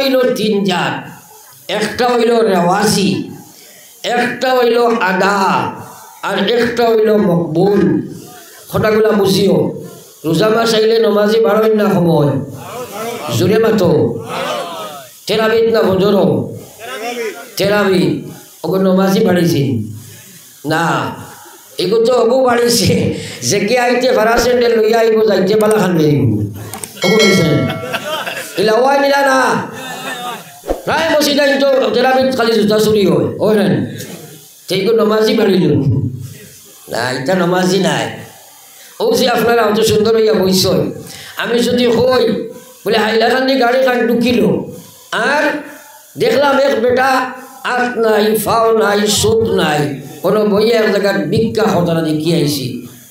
হইল তিন জাত, একটা হইল রেওয়াসি, একটা হইল আদা, আর একটা হইল মকবুল। কথাগুলা বুঝিও। রোজা মাস আইলে নমাজি বারোই না সময় জোরে মাতো তেরাবিদ না বজর তেরাবিদ ওগো নমাজি বাড়িছি না, এগো তো অগো বাড়িছে যে কে আইতে ভাড়া স্যান্ডেল লইয়া আইব যাইতে পালা খান বেরিব অগো বাড়িছে এলা ওয়াই নিলা না প্রায় মসজিদে তো তেরাবিদ খালি জুতা চুরি হয় ওই না সেইগো নমাজি বাড়িল না, এটা নমাজি নাই। ও যে আপনারা অত সুন্দর হইয়া বইস, আমি যদি হই বলে হাইলাকান্দি গাড়ি খান ঢুকিল আর দেখলাম এক বেটা আট নাই, ফাও নাই, সুদ নাই, কোনো বইয়ে এক জায়গার ভিক্ষা হতারা দেখি আইসি।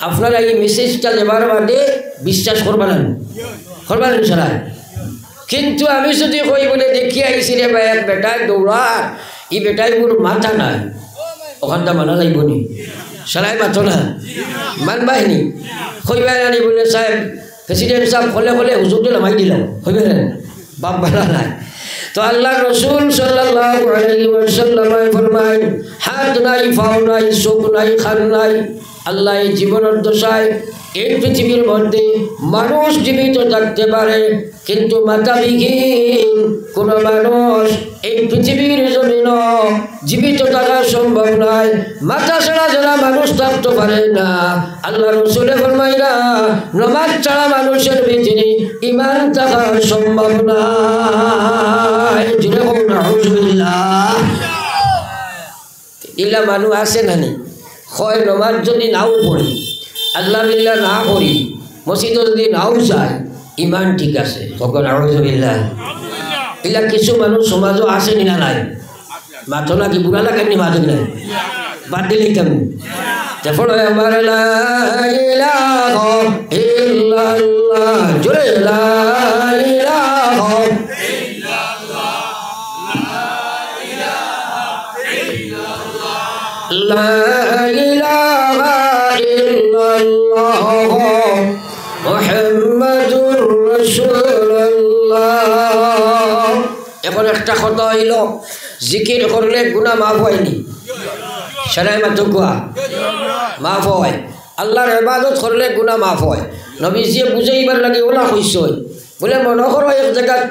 আপনারা এই মেসেজটা দেবার বাদে বিশ্বাস করবেন করবেন সারা। কিন্তু আমি যদি কই বলে দেখি আইসি রে ভাই এক বেটায় দৌড়ার, এই বেটায় মোর মাথা নাই, ওখানটা মানা যাইব নি? সারাই মাথো না মানবাহিনী কইবা জানি বলে সাহেব প্রেসিডেন্ট সাহেব হলে হলে হুজুরকে নামাই দিলাম হইবে না, বাপ ভাড়া নাই। তো আল্লাহ রসুল সাল্লাল্লাহু আলাইহি ওয়াসাল্লাম ফরমায় হাত নাই, ফাও নাই, চোখ নাই, খান নাই, আল্লাহ এই জীবনের দশায় এই পৃথিবীর মধ্যে মানুষ জীবিত থাকতে পারে, কিন্তু মাথাবিহীন কোন মানুষ এই পৃথিবীর জমিন জীবিত থাকা সম্ভব নয়। মাথা ছাড়া যারা মানুষ থাকতে পারে না, আল্লাহ রসুলে ফরমাইরা নামাজ ছাড়া মানুষের ভিতরে ঈমান থাকা সম্ভব নয়। ইলা মানুষ আছে নানি হয় নমাজ যদি নাও পড়ি, আল্লাহ বিল্লাহ না করি, মসজিদে যদি নাও যায়, ইমান ঠিক আছে তখন আউযুবিল্লাহ। এলা কিছু মানুষ সমাজও আছে নিনা নাই, মাথো নাকি বুড়া লাগানি মাথো নাই, বাদ দিলেই কেমন তখন আমার লা ইলাহা ইল্লাল্লাহ জোরে লা ইলাহা লা ইলাহা ইল্লাল্লাহ মুহাম্মাদুর রাসূলুল্লাহ। এখন একটা কথা হইল, জিকির করলে গুনাহ মাফ হয়নি, সারাই মাত্র গুয়া মাফ হয়। আল্লাহর ইবাদত করলে গুনাহ মাফ হয়। নবীজিয়ে বুঝাইবার লাগে ওলা কইছ বলে মনে করো এক জায়গাত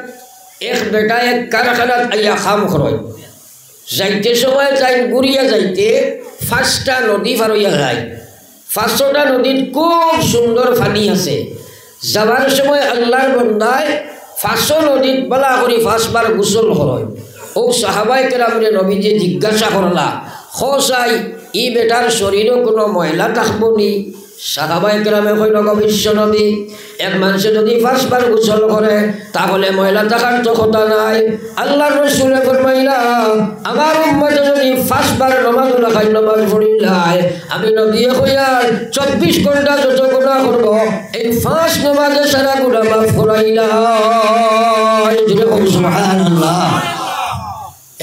এক বেটা এক কারখানাত আইয়া কাম করয়, যাইতে সময় যাই গুড়িয়া যাইতে 5টা নদী পার হইয়া যায়, 5টা নদীর খুব সুন্দর পানি আছে। যাবার সময় আল্লাহর বান্দায় 5 নদীত বলা করি 5 বার গোসল করয়। ও সাহাবায়ে কেরামরে নবীজি জিজ্ঞাসা করলা, খোসাই ই বেটার শরীরে কোনো ময়লা থাকবো নি? সাহাবায়ে কেরামে কইল বিশ্ব নবী এক মানুষে যদি 5 বার গোসল করে তাহলে ময়লা থাকার তো কথা নাই। আল্লাহর রাসূল ফরমাইলা আমার উম্মত যদি 5 বার নামাজ লাগাই নামাজ পড়িলাই, আমি নবী কইয়া 24 ঘন্টা যত গুনাহ করব এই 5 নামাজে সারা গুনাহ মাফ করাইলা। সুবহানাল্লাহ।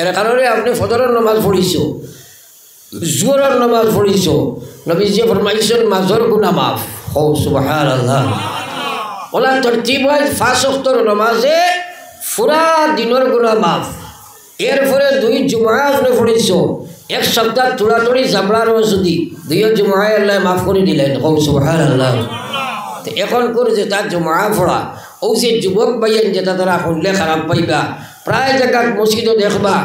এর কারণে আপনি ফজরের নামাজ পড়িছো, জোহরের নামাজ পড়িছো, নবীজি ফরমাইছেন মাঝর গুনাহ মাফ। ও সুবহানাল্লাহ। ওলা তরতিব হয় 5 ওয়াক্তের নামাজে পুরা দিনের গুনাহ মাফ। এরপরে 2 জুমআ আপনি পড়িছো, এক সপ্তাহ তোড়াতড়ি জাবরার যদি 2 জুমআ আল্লাহ মাফ করে দিলেন। ও সুবহানাল্লাহ। তো এখন করে যে তার জুমআ পড়া, ও যে যুবক ভাইয়ের যেটা তারা শুনলে খারাপ পাইবা, প্রায় জায়গার মসজিদে দেখবা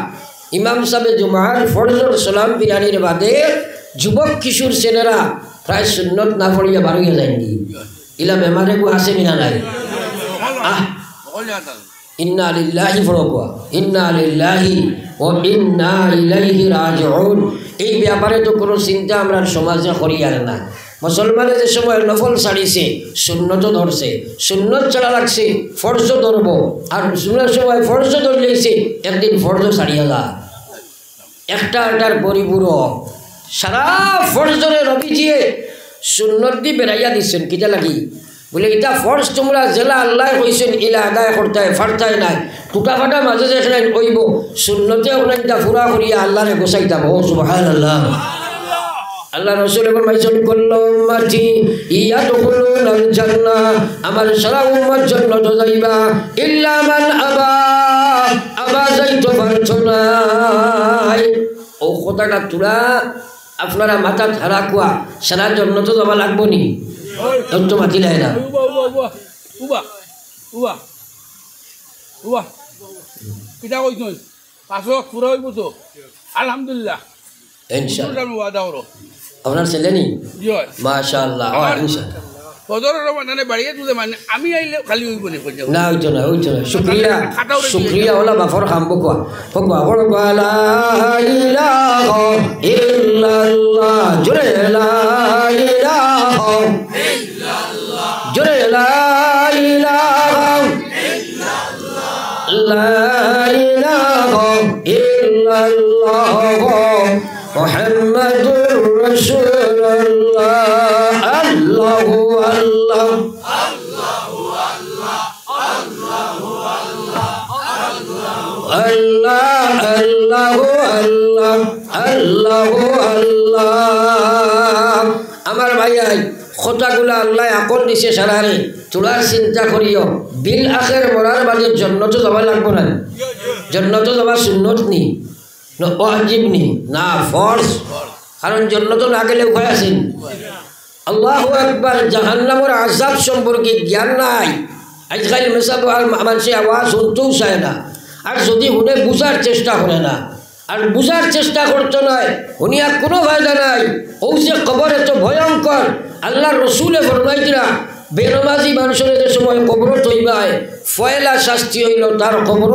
ইমাম সাহেব জুমার ফরজর সালাম বিরানির বাদে যুবক কিশোর ছেলেরা প্রায় সুন্নত না পড়িয়া বার হইয়া যায়নি। ইলা বেমারে গো আসে না নাই? ইন্না লিল্লাহি ফরকওয়া ইন্না লিল্লাহি ওয়া ইন্না ইলাইহি রাজিউন। এই ব্যাপারে তো কোনো চিন্তা আমরা সমাজে করি আর না। মুসলমানের যে সময় নফল ছাড়িছে সুন্নত ধরছে, সুন্নত ছাড়া লাগছে ফরজ ধরব, আর সুন্নার সময় ফরজ ধরলেছে একদিন ফরজ ছাড়িয়া যা একটার পরিপূরক সারা ফরজরে নবীজিয়ে সুন্নত দিয়ে বেড়াইয়া দিচ্ছেন। কিটা লাগি বলে এটা ফরজ তোমরা জেলা আল্লাহ কইছেন ইলা আদায় করতে ফাটতাই নাই, টুটা ফাটা মাঝে যেখানে কইব সুন্নতে ওখানে এটা পুরা করিয়া আল্লাহরে গোসাইতাম। ও সুবহানাল্লাহ। আল্লাহ রাসূল ফরমাইছেন কুল্লু উম্মতি ইয়াদখুলুনাল জান্নাহ, আমার সারা উম্মত জান্নাতে যাইবা ইল্লা মান আবা, কথাটা তোরা আপনারা মাথা ধারা কোয়া সারা জন্য তো যাওয়া লাগবো নি তো মাতিলাই না কিতা কইছই পাঁচক পুরা হইব তো আলহামদুলিল্লাহ ইনশাআল্লাহ আপনার ছেলে নি মাশাআল্লাহ ইনশাআল্লাহ বদরের মানে বাড়িয়ে তুলে মানে আমি আইলে খালি হইব নি কইছো না হইতো না শুকরিয়া ওলা বাফর খাম বকওয়া বকওয়া লা ইলাহা ইল্লাল্লাহ জোরে লা ইলাহা ইল্লাল্লাহ জোরে লা ইলাহা ইল্লাল্লাহ লা ইলাহা ইল্লাল্লাহ মুহাম্মাদুর রাসূলুল্লাহ আল্লাহু আল্লাহ আল্লাহু আল্লাহ আল্লাহু আল্লাহ আল্লাহ আল্লাহু আল্লাহ আল্লাহু আল্লাহ আমার ভাইয়াই কথাগুলা আল্লাহ আকল দিছে সারারে তোলার চিন্তা করিও বিল আখের মরার বাদে জান্নাতে যাওয়া লাগবো না জান্নাতে যাওয়া সুন্নত নি ওয়াজিব নি না ফরজ কারণ জান্নাতে না গেলে উপায় আছে আল্লাহু আকবার জাহান্নামের আযাব সম্পর্কে জ্ঞান নাই আজকাল মেসাব মানুষে আওয়াজ শুনতেও চায় না আর যদি শুনে বুঝার চেষ্টা করে না আর বুঝার চেষ্টা করতে নয় উনিয়া কোনো ফায়দা নাই ও যে কবর এত ভয়ঙ্কর আল্লাহর রসুলে ফরমাইছিলা বেনমাজি মানুষের যে সময় কবর তৈবায় ফয়লা শাস্তি হইল তার কবর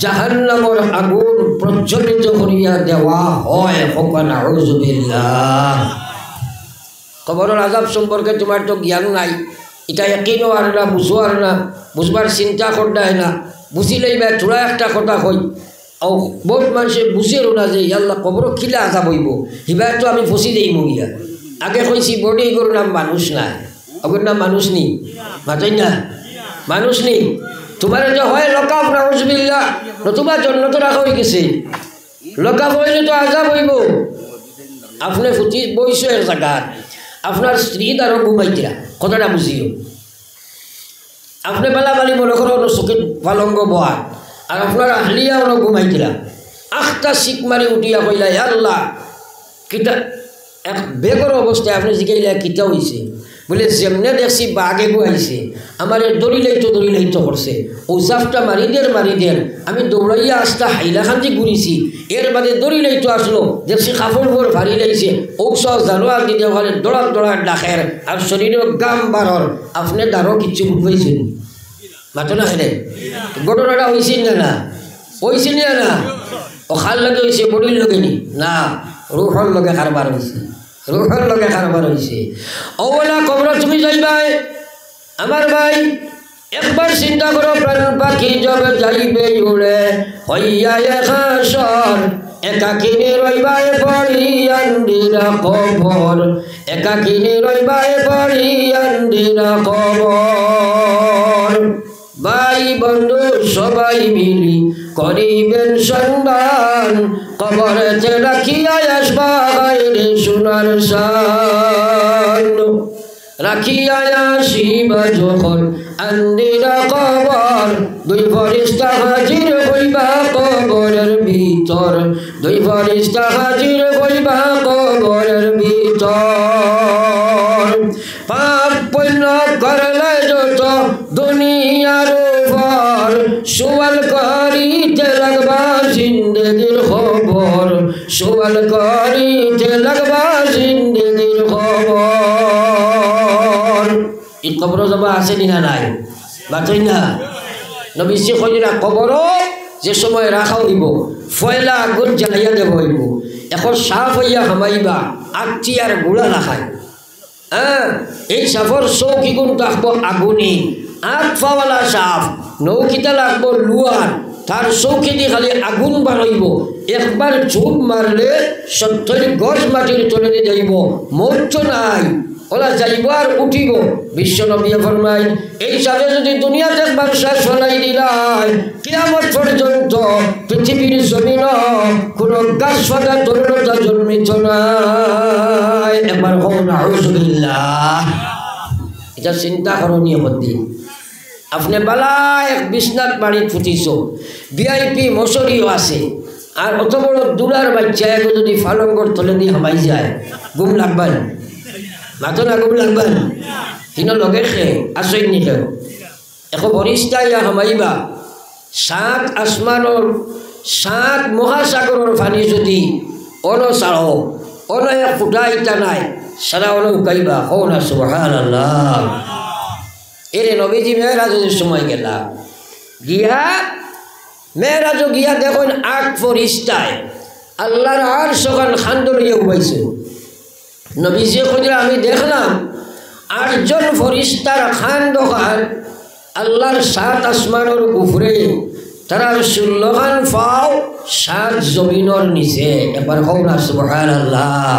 জাহান্নামের আগুন প্রজ্বলিত করিয়া দেওয়া হয় নাউযুবিল্লাহ কবরের আযাব সম্পর্কে তোমার তো জ্ঞান নাই এটা ইয়াকিনও আর না বুঝো আর না বুঝবার চিন্তা করতে না বুঝিলেই বা তোরা একটা কথা কই ও বহুত মানুষে বুঝেও না যে আল্লাহ কবর খিলা আযাব হইব হিবাই তো আমি ফসি দেই মগিয়া আগে কইছি বডি গরু নাম মানুষ নাই ওর নাম মানুষ নি মাতাই না মানুষ নি তোমার যে হয় লকাফ নাউযুবিল্লাহ নতুবা জান্নাতে রাখা হয়ে গেছে লকাফ হইলে তো আযাব হইব আপনি ফুটি বইছো এর জায়গা আপনার স্ত্রী তারও ঘুমাইতিরা কথাটা বুঝিও আপনি বেলাবালি মনে করো চোখে পালঙ্গ বহার আর আপনার আহলিয়া ওরা ঘুমাইতিরা আখটা শিক মারি উঠিয়া কইলা আল্লাহ কিতা এক বেগর অবস্থায় আপনি জিকাইলা কিতা হয়েছে বলে যেমনে দেখছি বাঘে গুয়াইছে আমার দড়ি লাইতো করছে ও জাফটা মারি দেন আমি দৌড়াইয়া আসটা হাইলাখান্দি ঘুরিছি এর বাদে দড়ি লাইতো আসলো দেখছি কাপড় ভোর ভারী লাইছে ঔষধ জানোয়ার দিতে ওখানে দৌড়ার ডাকের আর শরীরের গাম বারর আপনি দাঁড়ো কিচ্ছু বুঝবাইছেন মাতো না হেনে ঘটনাটা হয়েছিল না হয়েছিল না ও খাল লগে হয়েছে বডির লগে নি না রুহর লগে কারবার হয়েছে রুহর লগে কারবার হয়েছে ওলা কবর তুমি যাইবাই আমার ভাই একবার চিন্তা করো প্রাণ পাখি যবে যাইবে উড়ে হইয়া একাশর একাকিনী রইবাই পড়ি আন্দিরা কবর একাকিনী রইবাই পড়ি আন্দিরা কবর ভাই বন্ধু সবাই মিলি করিবেন সন্ধান কবরেতে রাখিয়া আসবা বাইরে সোনার শান রাখিয়া আসিবা যখন আন্দিরা কবর দুই ফেরেশতা হাজির হইবা কবরের ভিতর দুই ফেরেশতা হাজির হইবা কবরের ভিতর পাপ পুণ্য করলে যত দুনিয়ার উপর সুয়াল করিতে লাগবা জিন্দেগির খবর সুয়াল করিতে লাগবা জিন্দেগির খবর এই কবর যাবা আছে না নাই বাতই না নবীজি কইরা কবর যে সময় রাখা হইব ফয়লা আগুন জ্বালাইয়া দেব হইব এখন সাফ হইয়া হামাইবা আটটি আর গুড়া রাখায় হ্যাঁ এই সাফর চৌকি গুণ থাকবো আগুনি আট পাওয়ালা সাফ নৌকিটা লাগবো লুয়ার তার চৌকি দিয়ে খালি আগুন বাড়াইব একবার চুপ মারলে 70 গজ মাটির তলে যাইব মরছ নাই ওলা যাইব আর উঠিব বিশ্ব নবী ফরমাই এই সাথে যদি দুনিয়াতে একবার শেষ ফলাই দিলাই কিয়ামত পর্যন্ত পৃথিবীর জমিন কোনো গাছ ফাটা তরুণতা জন্মিত নাই একবার হোক নাউযুবিল্লাহ এটা চিন্তা করণীয় মধ্যে আপনি বালা এক বিছনাত বাড়ি ফুটিছ ভিআইপি মশারিও আছে আর অত বড় দুলার বাচ্চা এগো যদি ফালঙ্গর তলে দিয়ে হামাই যায় গুম লাগবেন মাথো না গুম লাগবেন তিন লগে খে আসই নিলেও এখন বরিষ্ঠা ইয়া হামাইবা 7 আসমানোর 7 মহাসাগরের পানি যদি অন চাড়ো অন এক ফুটা ইটা নাই সারা অন উকাইবা হো না সুবহানাল্লাহ। এরে নবীজি মেরাজের সময় গেলা গিয়া মেরাজও গিয়া দেখুন 8 ফরিস্তায় আল্লাহর আরশ খান খান্দ লইয়া উবাইছে। নবীজি কইরা আমি দেখলাম 8 জন ফরিস্তার খান্দ খান আল্লাহর 7 আসমানের উপরে তারা 16 খান পাও 7 জমিনের নিচে। এবার হও না সুবহানাল্লাহ।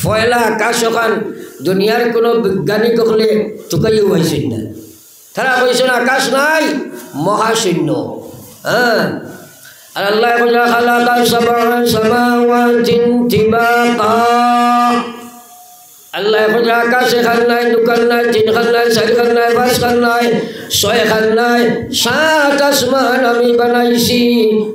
ফয়লা আকাশ খান দুনিয়ার কোনো বৈজ্ঞানিক হলে টুকাইও হয়েছেন না, তারা কইছেন আকাশ নাই মহাশূন্য। হ্যাঁ আর আল্লাহ খালাকা সাবআ সামাওয়াতিন তিবাকা, আল্লাহ আকাশে খান নাই, দোকান নাই, 3 খান নাই, 4 খান নাই, 5 খান নাই, 6 খান নাই, 7 আসমান আমি বানাইছি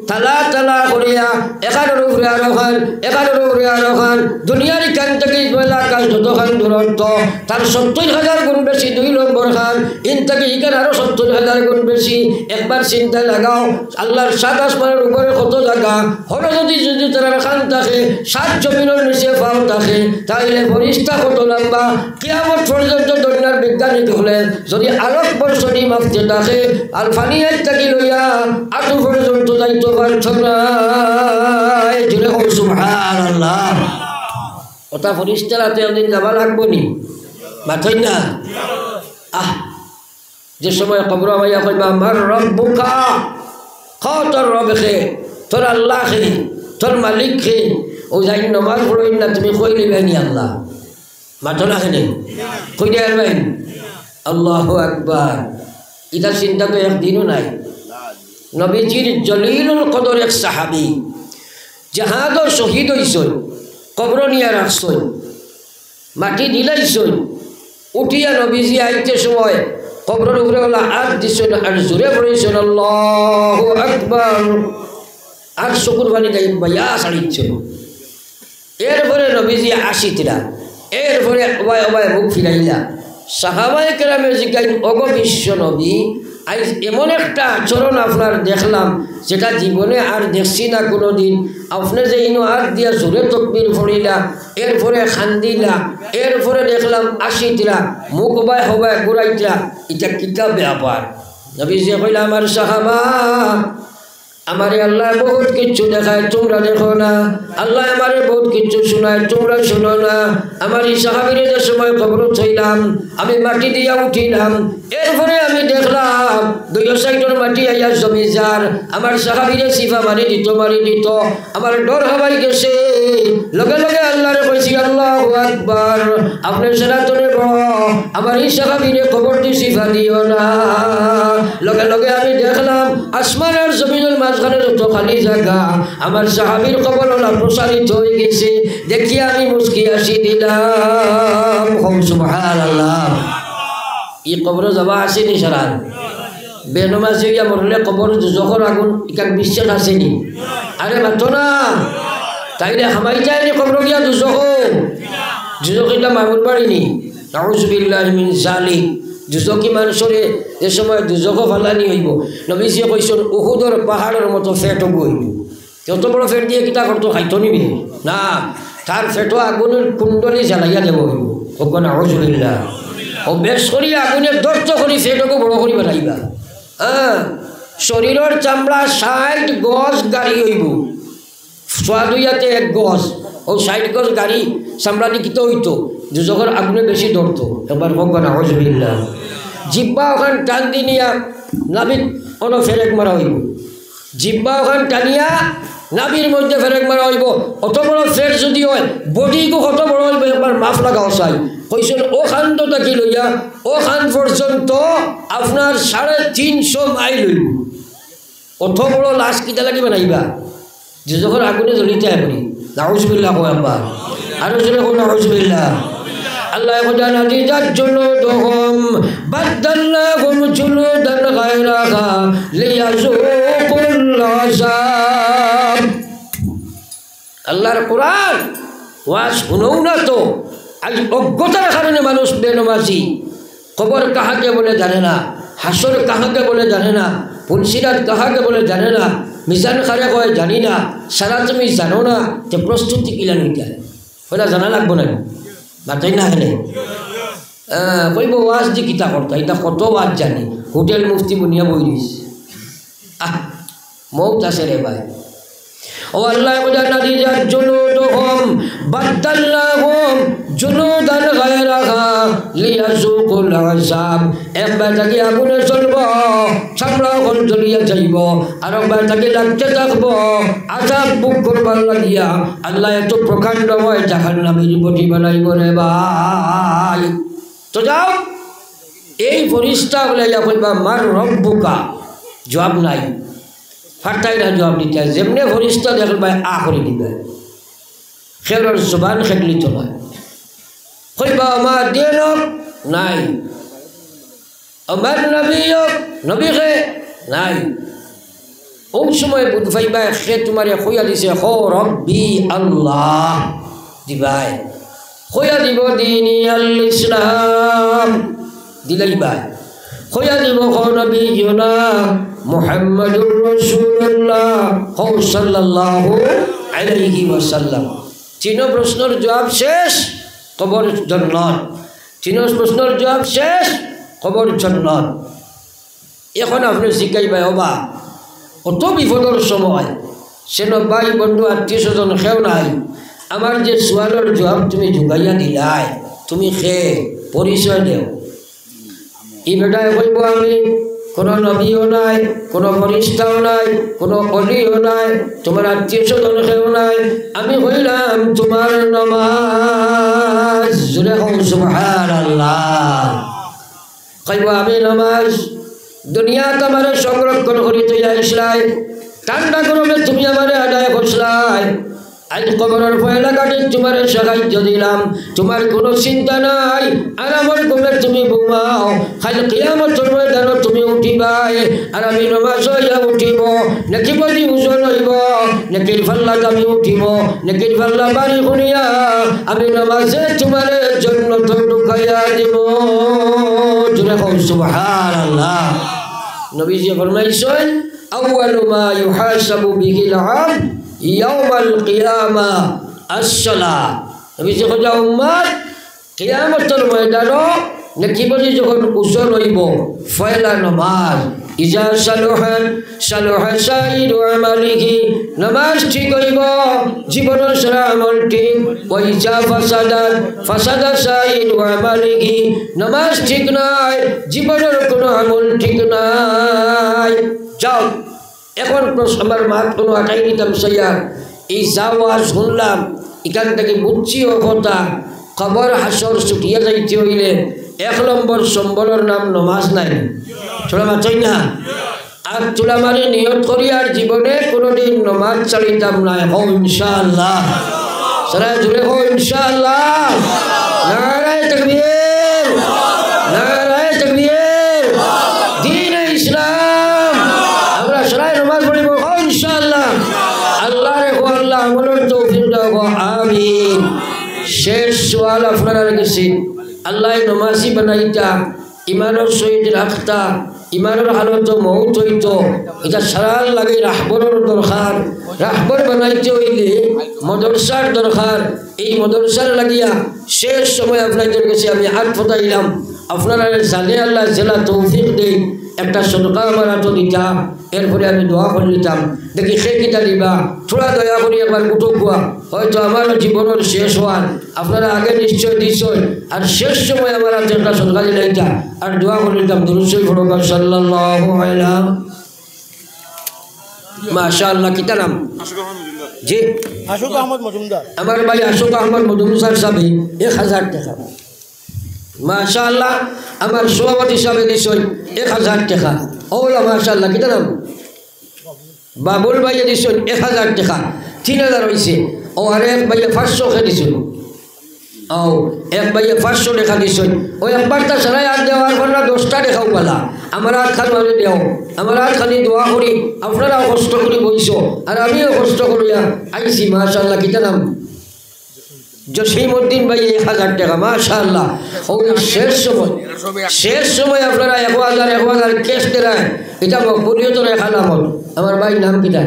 তালা তালা করিয়া। এখানের উপরে আরো খান, এখানের উপরে আরো খান। দুনিয়ার কান থেকে আকাশ যতখান দূরত্ব তার 70,000 গুণ বেশি 2 নম্বর খান। ইন থেকে ইখান আরো 70,000 গুণ বেশি। একবার চিন্তা লাগাও আল্লাহর 7 আসমানের উপরে কত জায়গা হলো। যদি তারা খান থাকে 7 জমিনের নিচে পাও থাকে তাইলে ফরিস্তা কত লম্বা। কিয়ামত পর্যন্ত দুনিয়ার বিজ্ঞানিক হলে যদি আলোক বর্ষণী মাপতে থাকে আর ফানিয়ার থাকি লইয়া আটু পর্যন্ত যাইতে পারছ না। জুড়ে হোক সুবহানাল্লাহ। ওটা ফরিস্তারাতে একদিন যাবা লাগবো নি মাথই না। যে সময় কবর মাইয়া কইবা আমার রব্বুকা, তোর রব খে, তোর আল্লাহ খে, তোর মালিক খে। ও যাই নমাজ পড়ই না তুমি কই লিবেনি আল্লাহ মাথো না খেলে কই দিয়ে আসবেন আল্লাহু আকবার। এটা চিন্তা তো একদিনও নাই। নবীজির জলিলুল কদর এক সাহাবি জাহাদর শহীদ হইছই, কবর নিয়ে রাখছই, মাটি দিলাইছই, উঠিয়া নবীজি আইতে সময় কবরের উপরে হলো হাত দিছেন আর জোরে পড়েছেন আল্লাহু আকবার। আর চকুর পানি গাই বাইয়া ছাড়িচ্ছে। এরপরে নবীজি আসিতরা, এরপরে অবায় অবায় মুখ ফিরাইলা। সাহাবায়ে কেরামের জিজ্ঞাসা অগ বিশ্ব নবী আজ এমন একটা আচরণ আপনার দেখলাম যেটা জীবনে আর দেখছি না কোনো দিন। আপনি যে ইনো হাত দিয়া জোরে তকবীর পড়িলা, এরপরে খান্দিলা, এরপরে দেখলাম আসিতরা, মুখ অবায় হবায় ঘুরাইতরা, এটা কিতা ব্যাপার? নবীজি কইলা আমার সাহাবা আমারে আল্লাহ বহুত কিছু দেখায় তোমরা দেখো না, আল্লাহ আমারে বহুত কিছু শোনায় তোমরা শোনো না। আমার এই সাহাবীর যে সময় কবর থইলাম আমি মাটি দিয়া উঠিলাম, এরপরে আমি দেখলাম 2 সাইডের মাটি আইয়া জমি যার আমার সাহাবীরে সিফা মারি দিত আমার ডর হবাই গেছে। লগে লগে আল্লাহরে কইছি আল্লাহু আকবার। আপনি সেরা তো নেব আমার এই সাহাবীরে কবর দি সিফা দিও না। লগে লগে আমি দেখলাম আসমান আর জমিনের মাঝখানে যত খালি জায়গা আমার সাহাবীর কবর প্রসারিত হয়ে গেছে। দেখিয়া আমি মুস্কি আসি দিলাম। সুবহানাল্লাহ। এই কবরে যাবা আসেনি সারান বেনমাজি গিয়া মরলে কবর যখন আগুন ইকান বিশ্বাস আসেনি। আরে মাতো না তাইলে হামাই যায়নি কবর গিয়া দুজক এটা মামুন বাড়িনি। নাউযুবিল্লাহি মিন যালিক। দুজকি মানুষরে যে সময় দুজক ফালানি হইব নবীজি কইছেন উহুদর পাহাড়ের মতো ফেট হইব। যত বড় ফেট দিয়ে কিতা করতো খাইতো নিবি না, তার ফেটো আগুনের কুণ্ডলি জ্বালাইয়া দেব হইব। ওখানে নাউযুবিল্লাহ ও বেশ করিয়া আগুনের দর্জ করি ফেটকে বড় করি বানাইবা। হ্যাঁ শরীরের চামড়া 60 গজ গাড়ি হইব, সোয়াদুইয়াতে 1 গজ। ও 60 গজ গাড়ি চামড়া দি কিতো হইতো দুজকের আগুনে বেশি ধরতো। একবার ভগবান নাউযুবিল্লাহ। জিব্বা ওখান টান দিনিয়া নাবির কোনো ফেরেক মারা হইব, জিব্বা ওখান টানিয়া নাবির মধ্যে ফেরেক মারা হইব। অত বড় ফের যদি হয় বডিকে কত বড় হইব একবার মাফ লাগাও চাই। কইছেন ও খানটা থাকি লইয়া ও খান পর্যন্ত আপনার 350 মাইল হইব। অত বড় লাশ কিতা লাগি বানাইবা যে যখন আগুনে জ্বলিতে আপনি। নাউযুবিল্লাহ কয় আব্বা আরো জোরে কোন নাউযুবিল্লাহ। আল্লাহ খোদানা দিদার জুলুদহুম বাদদালনাহুম জুলুদান গায়রাহা লিয়াযুকুল আযাব। আল্লাহর কোরআন ওয়াজ শুনও না তো আজ অজ্ঞতার কারণে মানুষ বেনমাজি কবর কাহাকে বলে জানে না হাসর কাহাকে বলে জানে না পুলসিরাত কাহাকে বলে জানে না মিজান খারে কয় জানি না সারা তুমি জানো না যে প্রস্তুতি কিলা নিতে ওটা জানা লাগবো না বাতাই না হেলে কইব ওয়াজ দি কিতা করতা এটা কত ওয়াজ জানি হোটেল মুফতি বুনিয়া বই দিস মৌত আছে রে ভাই ও আল্লাহ বুঝানা দিয়ে জুনুদুহুম বাদদাল্লাহুম জুনুদান গায়রাহা লিয়াযুকুল আযাব একবার তাকে আগুনে চলব চামড়া হল জ্বলিয়া যাইব আর একবার তাকে লাগতে থাকবো আযাব বুক করবার লাগিয়া আল্লাহ এত প্রকাণ্ডময় জাহান্নামের বটি বানাইব রে ভাই তো যাও এই ফরিস্তা বলে যা কইবা মার রব্বুকা জবাব নাই ফাটাই না জবাব দিতে যেমনি ফরিস্তা দেখল ভাই আ করে দিবে খেলোর জবান খেকলি তো নয় কইবা আমার দিন নাই আমার নবী খে নাই ওই সময় বুধবাইবা খে তোমার খইয়া দিছে হো রব্বি আল্লাহ দিবাই খইয়া দিব দিনী আল ইসলাম দিলাই ভাই খইয়া দিব হো নবী জনা মুহাম্মাদুর রাসূলুল্লাহ সাল্লাল্লাহু আলাইহি ওয়াসাল্লাম তিন প্রশ্নের জবাব শেষ কবর জান্নাত তিন প্রশ্নের জবাব শেষ কবর জান্নাত এখন আপনি শিখাইবা ওবা অত বিপদের সময় সেন ভাই বন্ধু আত্মীয় স্বজন খেও নাই আমার যে সোয়ালের জবাব তুমি যোগাইয়া দিলাই তুমি খে পরিচয় দেও এই বেটায় কইব আমি কোনো নবীও নাই কোনো ফরিস্তাও নাই কোনো অলিও নাই তোমার আত্মীয় স্বজন কেউ নাই আমি হইলাম তোমার নামাজ জুড়ে হোক সুবহানাল্লাহ কইব আমি নামাজ দুনিয়া তোমার সংরক্ষণ করি তুই আসলাই ঠান্ডা গরমে তুমি আমার আদায় করছলাই আজ কবরের পয়লা কাটে তোমার সাহায্য দিলাম তোমার কোনো চিন্তা নাই আর আমার ঘুমে তুমি ঘুমাও খালি কিয়ামতের ময়দানে তুমি উঠিবাই আর আমি নামাজ হইয়া উঠিব নাকি বলি ওজন হইব নাকির ফাল্লা আমি উঠিব নাকির ফাল্লা বাড়ি শুনিয়া আমি নামাজে তোমার জন্য তো ঢুকাইয়া দিব জুড়ে হোক সুবহানাল্লাহ নবীজি ফরমাইছেন আউয়ালু মা ইউহাসাবু বিহিল আবদ ইয়াউমাল কিয়ামা আসসালাহ নবী যখন উম্মত কিয়ামতের ময়দানে নাকি বলি যখন উসল হইব ফয়লা নামাজ ইজা সালুহান সালুহা সাইরু আমালিহি নামাজ ঠিক হইব জীবনের সারা আমল ঠিক ওইজা ফাসাদাত ফাসাদা সাইরু আমালিহি নামাজ ঠিক নাই জীবনের কোনো আমল ঠিক নাই যাও এখন আমার মাত কোনো আটাই নিতাম সৈয়ার এই যাওয়া শুনলাম এখান থেকে বুঝছি ও কথা খবর হাসর ছুটিয়ে যাইতে হইলে 1 নম্বর সম্বলের নাম নমাজ নাই ছোড়া মাছই না আর তোলা মানে নিয়ত করি আর জীবনে কোনোদিন নমাজ চালিতাম না হো ইনশাআল্লাহ সারা জুড়ে হো ইনশাআল্লাহ নারায়ে তাকবীর নারায়ে তাকবীর দ্বীন ইসলাম আমরা সারা নমাজ পড়িব হো ইনশাআল্লাহ আল্লাহ রে হো আল্লাহ আমলের তৌফিক দাও আমিন শেষ সওয়াল আপনারা কাছে আল্লাহ নমাজি বানাইতা ইমানের সহিত রাখতা ইমানের হালত মৌত হইত এটা সারার লাগে রাহবরের দরকার রাহবর বানাইতে হইলে মদরসার দরকার এই মদরসার লাগিয়া শেষ সময় আপনাদের কাছে আমি হাত ফোটাইলাম আপনারা জানে আল্লাহ জেলা তৌফিক দেই একটা সদকা আমার হাতে দিতা এরপরে আমি দোয়া করে নিতাম দেখি সে কিতা দিবা থোড়া দয়া করি একবার কুটো কোয়া হয়তো আমার জীবনের শেষ হওয়ার আপনারা আগে নিশ্চয় দিচ্ছেন আর শেষ সময় আমার হাতে একটা সদকা দিলাইতা আর দোয়া করে নিতাম দুরূদ শরীফ পড়বা সাল্লাল্লাহু আলাইহি মাশাআল্লাহ কিতা নাম জি আশোক আহমদ মজুমদার আমার ভাই আশোক আহমদ মজুমদার সাহেব 1000 টাকা মাশাআল্লাহ আমার সভাপতি সাহেব দিছেন 1000 টাকা ওলা মাশাআল্লাহ কিতা নাম বাবুল ভাই দিছেন 1000 টাকা 3000 হইছে ও আরেক ভাই 500 কে দিছেন ও এক ভাইয়ে 500 টাকা দিছেন ওই একবারটা সারাই আর দেওয়ার পর না 10টা টাকাও পালা আমার হাত খান মানে দেও আমার হাত খালি দোয়া করি আপনারাও কষ্ট করে বইছো আর আমিও কষ্ট করিয়া আইছি মাশাআল্লাহ কিটা নাম জসিমউদ্দিন ভাই 1000 টাকা মাশাআল্লাহ ওই শেষ সময় আপনারা 1000 ক্যাশ দেন এটা মকবুলিয়তের এক আলামত আমার ভাই নাম কিটা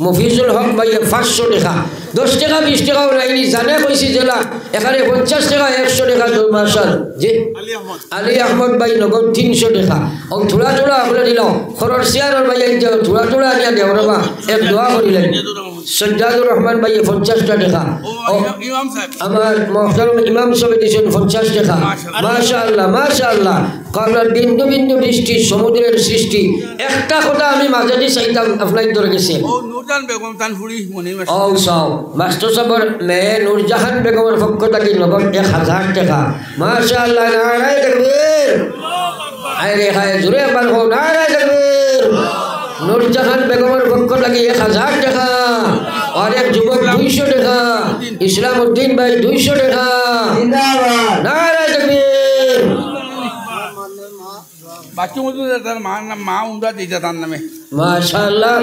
মফিজুল হক ভাই 500 টাকা 10 টাকা 20 টাকাও লাইনি জানে কইছি জেলা এখানে 50 টাকা 100 টাকা মাসাল জি আলী আহমদ ভাই নগদ 300 টাকা ও থোড়া থোড়া আপনারা দিলাম খরচ শেয়ারের ভাই থোড়া থোড়া আনিয়া দেও রে এক দোয়া করিলেন সজ্জাদুর রহমান ভাই 50 টাকা আমার মুহতারাম ইমাম সাহেব দিয়েছেন 50 টাকা মাশাআল্লাহ মাশাআল্লাহ কারণ বিন্দু বিন্দু বৃষ্টি সমুদ্রের সৃষ্টি একটা কথা আমি মাঝে দিয়ে চাইতাম আপনার ধরে গেছে ও নূরজাহান বেগম তানপুরি মনি ও সাও মাস্টার সাহেবের মেয়ে নূরজাহান বেগমের পক্ষ থেকে নগদ 1000 টাকা মাশাআল্লাহ নারায়ে তাকবীর আরে হায় জোরে একবার হোক নারায়ে তাকবীর নূরজাহান বেগমের পক্ষ থেকে 1000 টাকা और एक যুবক 200 টাকা ইসলামউদ্দিন ভাই 200 টাকা জিন্দাবাদ নারায়ে তাকবীর বাচ্চু মজুমদার তার মা উমরা দিতে তার নামে মাশাআল্লাহ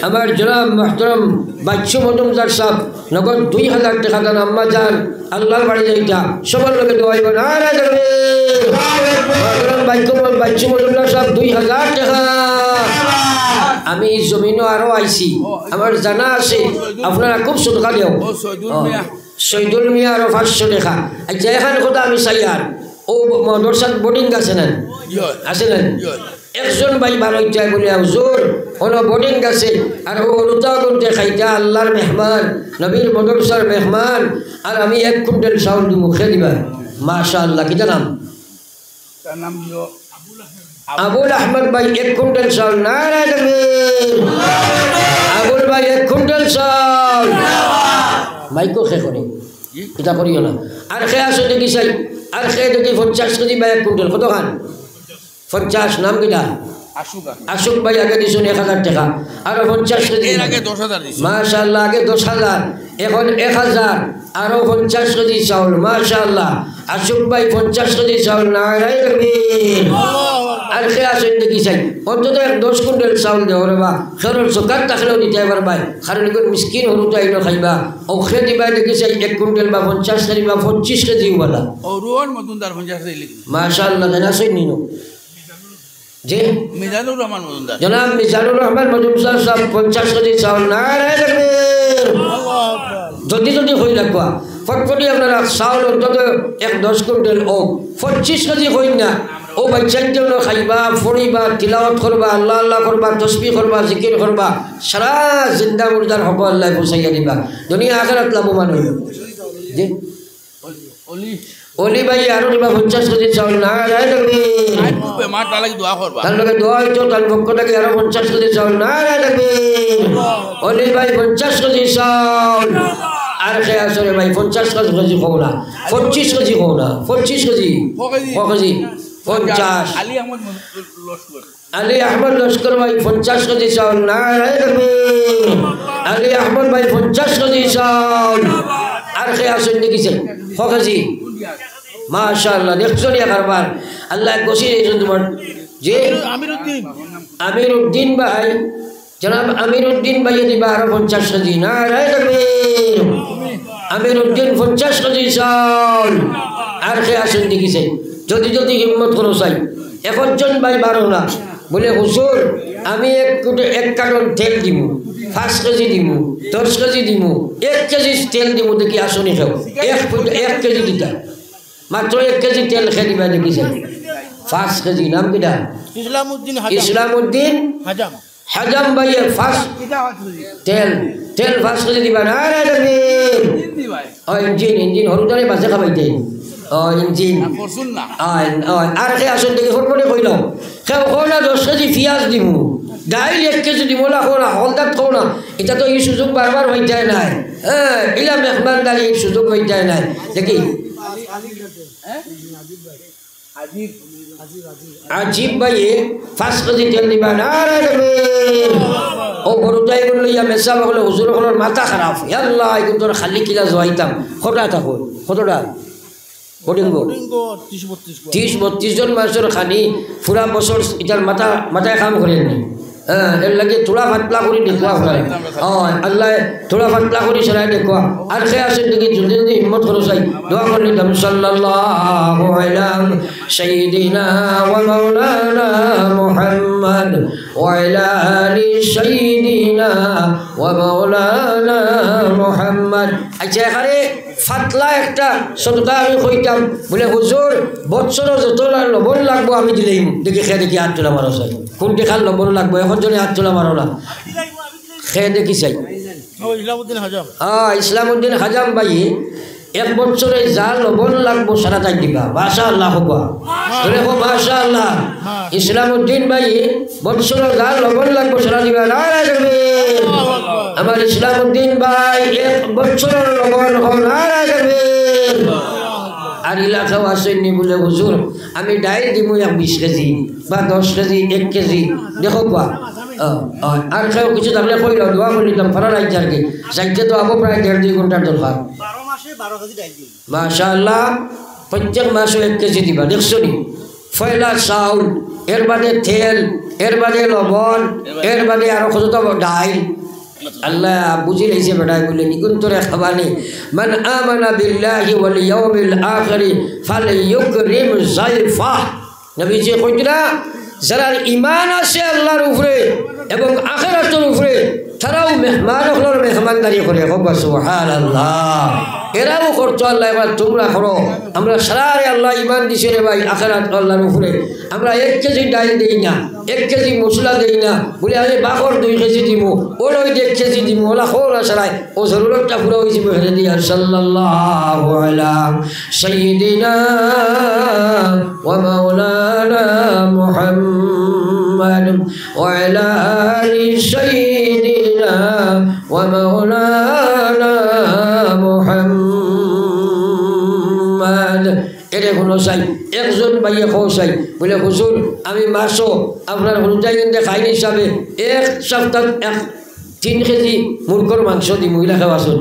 আমার জনাব মুহতারাম বাচ্চু মজুমদার সাহেব নগদ 2000 টাকা দান আম্মা জান আল্লাহর বাড়ি যাইতা সবার লোকে দোয়াইব নারায়ে তাকবীর মুহতারাম বাচ্চু মজুমদার সাহেব 2000 টাকা আমি জমিনও আরো আইছি আমার জানা আছে আপনারা খুব সুদকা দেও শহীদুল মিয়া আরো 500 টাকা আচ্ছা এখানে কথা আমি চাই আর ও মদরসা বোর্ডিং আছে না একজন ভাই ভালো চাই বলে হুজুর ওনো বোর্ডিং আছে আর ও রুতা করতে খাইতা আল্লাহর মেহমান নবীর মদরসার মেহমান আর আমি 1 কুইন্টাল চাউল দি মুখে দিবা মাশাআল্লাহ কিটা নাম তার নাম আবুল আহমদ ভাই 1 কুইন্টাল চাউল নারায়ে তাকবীর আবুল ভাই 1 কুইন্টাল চাউল মাইকো খে করে এটা করিও না আর খে আসো দেখি চাই আর খে দেখি 50 কেজি বা 1 কুইন্টাল কত খান 50 নাম কিটা আশুক ভাই আগে দিছেন 1000 টাকা আর 50 কেজি এর আগে 10000 দিছেন মাশাআল্লাহ আগে 10000 এখন 1000 আর 50 কেজি চাউল মাশাআল্লাহ আশুক ভাই 50 কেজি চাউল নারায়ে তাকবীর আর খে আসেন দেখি চাই অন্তত 10 কুইন্টাল চাউল দেও রে বা খরচ সকাত তাখলেও দিতে পারবা কারণ কোন মিসকিন হরু তো আইনো খাইবা ও খে দিবা দেখি চাই 1 কুইন্টাল বা 50 কেজি বা 25 কেজি ওয়ালা ও রোহন মজুমদার 50 কেজি লিখি মাশাআল্লাহ জানা সই নিনো জি মিজানুর রহমান মজুমদার জনাব মিজানুর রহমান মজুমদার সাহেব 50 কেজি চাউল নারায়ে তাকবীর যদি যদি হই লাগবা ফটফটি আপনারা চাউল অন্তত 10 কুইন্টাল ও 25 কেজি হই না ও বাচ্চার জন্য খাইবা পড়িবা তিলাওয়াত করবা আল্লাহ আল্লাহ করবা তসবিহ করবা জিকির করবা সারা জিন্দা মুর্দার হক আল্লাহ পৌঁছাইয়া দিবা দুনিয়া আখিরাত লাভবান হইব জি ওলি ভাই আরো দিবা 50 কেজি চাউল নারায়ে তাকবীর মা তার লাগি দোয়া করবা তার লগে দোয়া হইতো তার পক্ষ থেকে আরো 50 কেজি চাউল নারায়ে তাকবীর ওলি ভাই 50 কেজি চাউল আর খে আসরে ভাই 50 কেজি খাও না 25 কেজি খাও না 25 কেজি 50 আলী আহমদ লস্কর ভাই 50 কেজি চাউল নারায়ে তাকবীর আলী আহমদ ভাই 50 কেজি চাউল আর খে আসেন দেখিছে কেজি মাশাআল্লাহ দেখছো নিয়া কারবার আল্লাহ গসি দিয়েছেন তোমার যে আমিরউদ্দিন ভাই জনাব আমিরউদ্দিন ভাই দিবা আরো 50 কেজি নারায়ে তাকবীর আমিরউদ্দিন 50 কেজি চাউল আর খে আসেন দেখিছে যদি যদি হিম্মত করো চাই একজন ভাই বারো না বলে হুজুর আমি এক কার্টন তেল দিব 5 কেজি দিব 10 কেজি দিব 1 কেজি তেল দিব দেখি আসনি খাও 1 কেজি দিতা মাত্র 1 কেজি তেল খেয়ে দিবা দেখিছে 5 কেজি নাম কিটা ইসলামউদ্দিন হাজাম ভাই 5 তেল 5 কেজি দিবা নারায়ে তাকবীর ও ইঞ্জিন হরুদারে বাজে খাবাইতে ও ইঞ্জিন আর খে আসেন দেখি ফটফটে কইলাম কেউ কো না 10 কেজি পেঁয়াজ দিব ডাইল 1 কেজি দিব না কো না হলদাত কো না এটা তো এই সুযোগ বারবার হয়ে যায় নাই হ্যাঁ ইলা মেহমানদারি এই সুযোগ হয়ে যায় নাই দেখি আজিব ভাই 5 কেজি তেল দিবা নারায়ে তাকবীর ও গরুটাই লইয়া মেসা বলে হুজুর হলোর মাথা খারাপ আল্লাহ এখন তোর খালি কিলা জোয়াইতাম কটা থাকো কতটা কটিঙ্গ 30-32 জন মানুষের খানি পুরা বছর এটার মাথায় কাম করেননি হ্যাঁ এর লাগে থোড়া ফাটলা করে দেখুয়া হয় আল্লাহ থোড়া ফাটলা করে সরাই দেখুয়া আর সে আসেন দেখি জলদি জলদি হিম্মত করো চাই দোয়া করলে দাম সাল্লাল্লাহু আলা সাইয়্যিদিনা ওয়া মাওলানা মুহাম্মদ ওয়া আলা আলি সাইয়্যিদিনা ওয়া মাওলানা মুহাম্মদ আচ্ছা এখানে ফাটলা একটা সদকা আমি কইতাম বলে হুজুর বছর যত লবণ লাগবো আমি দিলেই দেখি খেয়ে দেখি হাত তোলা মারো চাই কোনটি খাল লবণ লাগবো এখন জনে হাত তোলা মারো না খেয়ে দেখি চাই ইসলামউদ্দিন হাজাম ভাই এক বছরে যা লবণ লাগবো সারা তাই দিবা মাশা আল্লাহ হবা তোরে হো মাশা আল্লাহ ইসলামউদ্দিন ভাই বছরে যা লবণ লাগবো সারা দিবা আমার ইসলামউদ্দিন ভাই এক বছরের লবণ আর এলাকাও আসেননি বলে হুজুর আমি ডাইল দিব 20 কেজি বা 10 কেজি 1 কেজি দেখো বা আর কেউ কিছু থাকলে কইল দোয়া করে নিতাম ফারা রাইতে আর কি যাইতে তো আবো প্রায় 1.5-2 ঘন্টার দরকার 12 মাসে 12 কেজি ডাইল দিই মাশাআল্লাহ প্রত্যেক মাসে 1 কেজি দিবা দেখছো নি ফয়লা চাউল এর বাদে তেল এর বাদে লবণ এর বাদে আরো কত ডাইল আল্লাহ বুঝি লাইছে বেটাই বলে নিকুন তোরে খাবানি মান আমানা বিল্লাহি ওয়াল ইয়াউমিল আখির ফালইউকরিম যায়ফা নবীজি কইতরা যারা ঈমান আছে আল্লাহর উপরে এবং আখিরাতের উপরে তারাও মেহমানগুলোর মেহমানদারি করে সুবহানাল্লাহ এরাও করতো আল্লাহ এবার তোমরা করো আমরা সারারে আল্লাহ ঈমান দিছে রে ভাই আখিরাত আল্লাহর উপরে আমরা 1 কেজি ডাল দেই না 1 কেজি মশলা দেই না বলে আমি বাকর 2 কেজি দিমু ওর ওই 1 কেজি দিমু ওলা খোলা সারাই ও জরুরতটা পুরো হইছে বলে দিয়া সাল্লাল্লাহু আলা সাইয়্যিদিনা ওয়া মাওলানা মুহাম্মদ ওয়া আলা আলি সাইয়্যিদিনা ওয়া মাওলানা মুহাম্মদ এরে হলো চাই একজন ভাইয়ে খাও চাই বলে হুজুর আমি মাসও আপনার হলুদাই কিন্তু খাইনি হিসাবে 1 সপ্তাহ 3 কেজি মুরগর মাংস দি মহিলা খাওয়াছুন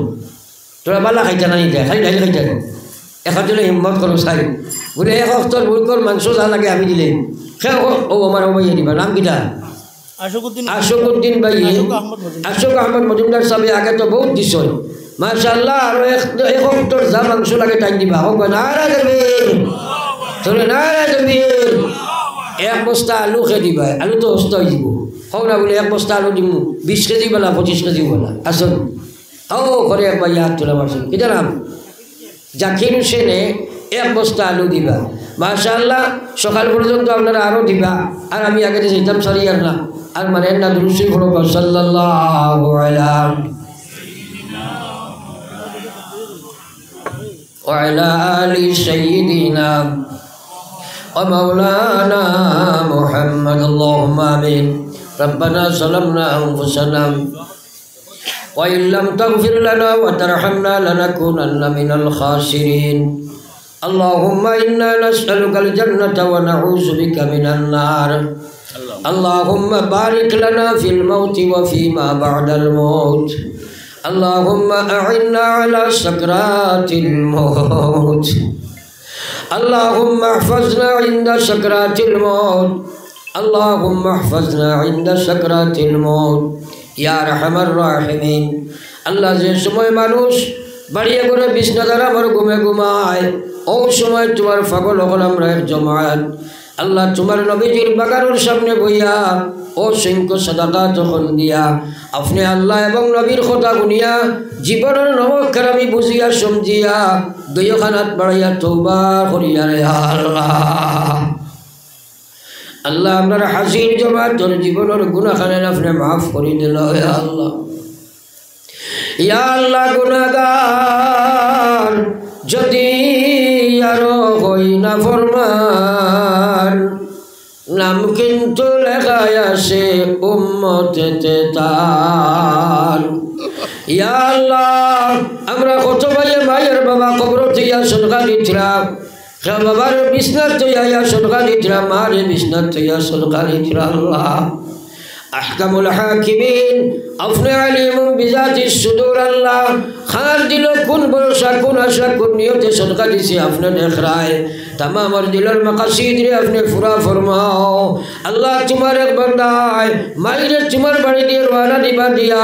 তোরা বালা খাইতে না নিতে খালি ডাইল খাইতে এখন জন্য হিম্মত করো চাই বলে 1 সপ্তাহ মুরগর মাংস যা লাগে আমি দিলে খেয়ে ও আমার ভাইয়ে দিবা নাম কিটা আশোকুদ্দিন ভাই আশোক আহমদ মজুমদার সাহেব আগে তো বহুত দিছ মাশাআল্লাহ আর এক সপ্তাহ যা মাংস লাগে টাইম দিবা হোক নারা দেবে তোরে নারা দেবে 1 বস্তা আলু খেয়ে দিবা আলু তো হস্ত হয়ে যাব হোক না বলে 1 বস্তা আলু দিব 20 কেজি বলা 25 কেজি বলা আসুন ও করে এক ভাই হাত তোলা মারছেন কিটা নাম জাকির হোসেনে 1 বস্তা আলু দিবা মাশাআল্লাহ সকাল পর্যন্ত আপনারা আরো দিবা আর আমি আগে যেতাম সারি আর না আর মানে না দুরুশি পড়ো সাল্লাল্লাহু আলা ওয়া আলা আলি সাইয়্যিদিনা ওয়া মাওলানা মুহাম্মদ আল্লাহুম্মা আমিন রব্বানা যালামনা আনফুসানা ওয়া ইল্লাম তাগফির লানা ওয়া তারহামনা লানাকুনান্না মিনাল খাসিরিন اللهم إنا نسألك الجنة ونعوذ بك من النار اللهم بارك لنا في الموت وفيما بعد الموت اللهم أعنا على سكرات الموت اللهم احفظنا عند سكرات الموت اللهم احفظنا عند سكرات الموت يا أرحم الراحمين الله যে সময় মানুষ বাড়িয়ে করে বিছনা দ্বারা আমার ঘুমে ঘুমায় ও সময় তোমার পাগল হল আমরা এক জমাত আল্লাহ তোমার নবীজির বাগানের সামনে বইয়া ও সংখ্য সাদাকা তখন দিয়া আপনি আল্লাহ এবং নবীর কথা শুনিয়া জীবনের নমস্কার আমি বুঝিয়া সমঝিয়া দুইখানাত বাড়াইয়া তওবা করিয়া রে আল্লাহ আল্লাহ আপনার হাসির জমাত তোর জীবনের গুনাহখানে আপনি মাফ করে দিল হে আল্লাহ ইয়া আল্লাহ গুনাহগার যদি আরো হই না ফরমান নাম কিন্তু লেখায় আসে উম্মতেতে তার ইয়া আল্লাহ আমরা কত ভাইয়ে ভাইয়ের বাবা কবর দিয়া সদকা দিছিলাম বাবার বিছনার তৈয়া সদকা দিছিলাম মারে বিছনার তৈয়া সদকা দিছিলাম আল্লাহ अहकमुल हाकिमीन अपने अलीम बिजाति सुदूर अल्लाह खार दिलो कुन भरोसा कुन आशा कुन नियत सदका दिसे आपने देख रहा है तमाम और दिलर मकासीद रे अपने पूरा फरमाओ अल्लाह तुम्हारे एक बंदा है मायरे तुम्हारे बड़ी देर वाला दिबा दिया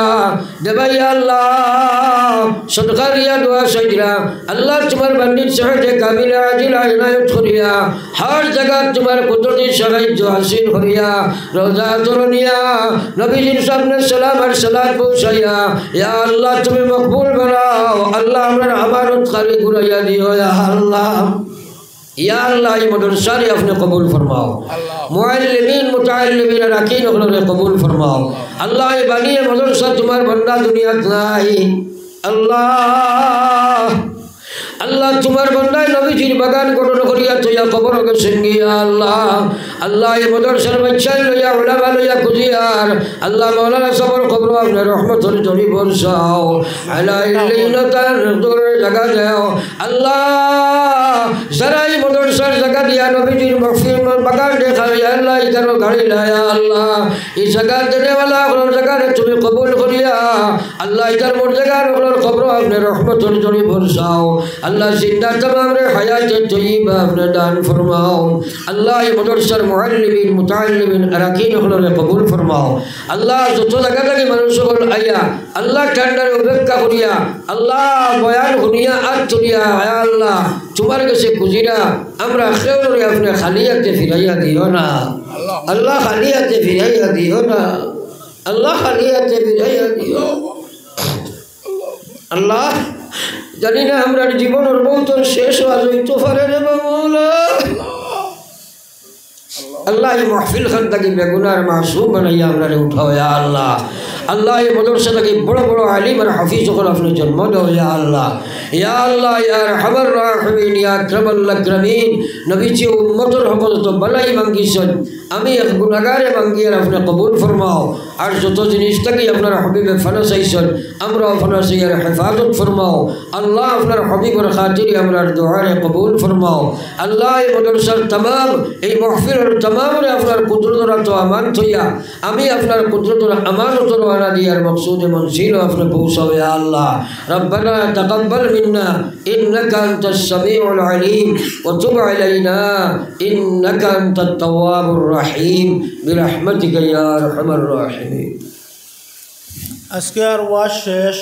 दबाई अल्लाह सदका दिया दुआ सजरा अल्लाह तुम्हारे बंदी सहज कामिल आजिल इनायत करिया हर जगह तुम्हारे कुदरती सगाई जो हासिल करिया रोजा दुनिया नबी जी साहब ने सलाम और सलात पहुंचाया या अल्लाह तुम्हें मकबूल बनाओ अल्लाह हमारा अमानत खाली गुराया दियो या अल्लाह ये मदरसा रे अपने कबूल फरमाओ मुअल्लिमीन मुतअल्लिमीन अरकीन अपने कबूल फरमाओ अल्लाह ये बनी मदरसा तुम्हारे बंदा दुनिया नहीं अल्लाह अल्लाह तुम्हारे बंदा नबी जी बगान को करिया तो या कब्र के संगी अल्लाह अल्लाह ये मदरसा बच्चा या उलमा या कुजियार अल्लाह मौलाना सबर कब्र अपने रहमत और जोड़ी बरसाओ अला इल्लिनतन दूर जगह जाओ अल्लाह जरा ये मदरसा जगह दिया नबी जी मफिल में बगान देखा या अल्लाह इधर गाड़ी लाया अल्लाह इस जगह देने वाला और जगह ने तुम्हें कबूल करिया अल्लाह इधर मोर जगह और कब्र अपने रहमत और जोड़ी बरसाओ अल्लाह जिंदा तमाम रे हयात तय्यबा अपने दान फरमाओ अल्लाह ये मदरसा मुअल्लिमीन मुतअल्लिमीन अरकीन अपने कबूल फरमाओ अल्लाह जो जगह लगे मनुष्य को आया अल्लाह ठंडा उबेक्का करिया अल्लाह बयान हुनिया आज दुनिया या अल्लाह तुम्हारे कैसे गुजरा আমরা খেয়ে রে अपने খালিয়াতে ফিরাইয়া দিও না আল্লাহ খালিয়াতে ফিরাইয়া দিও না আল্লাহ খালিয়াতে ফিরাইয়া দিও আল্লাহ জানি না আমরা জীবনের বহুত শেষ হইতে পারে রে মাওলা अल्लाह ये महफिल खान तक बेगुनार मासूम बनाइया हमने उठाओ या अल्लाह अल्लाह ये मदरसा तक बड़ा बड़ा आलिम और हफीज को अपने जन्म दो या अल्लाह या रहमर राहिमीन या अक्रमल अक्रमीन नबी जी उम्मत और हमत तो भलाई मांगी सन আমি এক গুনাহগারে মাঙ্গি আর আপনি কবুল ফরমাও আর যত জিনিস থেকে আপনার হাবিবে ফানাস আইছেন আমরা ফানাস ইয়ার হেফাজত ফরমাও আল্লাহ আপনার হাবিবের খাতিরে আমরার দুআরে কবুল ফরমাও আল্লাহ এই মাদ্রাসার तमाम এই মাহফিলের तमाम রে আপনার কুদরতরা তো আমান থইয়া আমি আপনার কুদরতরা আমানত ওয়ানা দিয়ার মকসুদে মনসিল আপনি পৌঁছাও ইয়া আল্লাহ রব্বানা তাকাব্বাল মিন্না ইন্নাকা আনতাস সামিউল আলিম ওয়া তুব আলাইনা ইন্নাকা আনতাত তাওয়াবুর रहीम बिरहमतिका या अरहमर राहिमीन। আজকে আর ওয়াজ শেষ।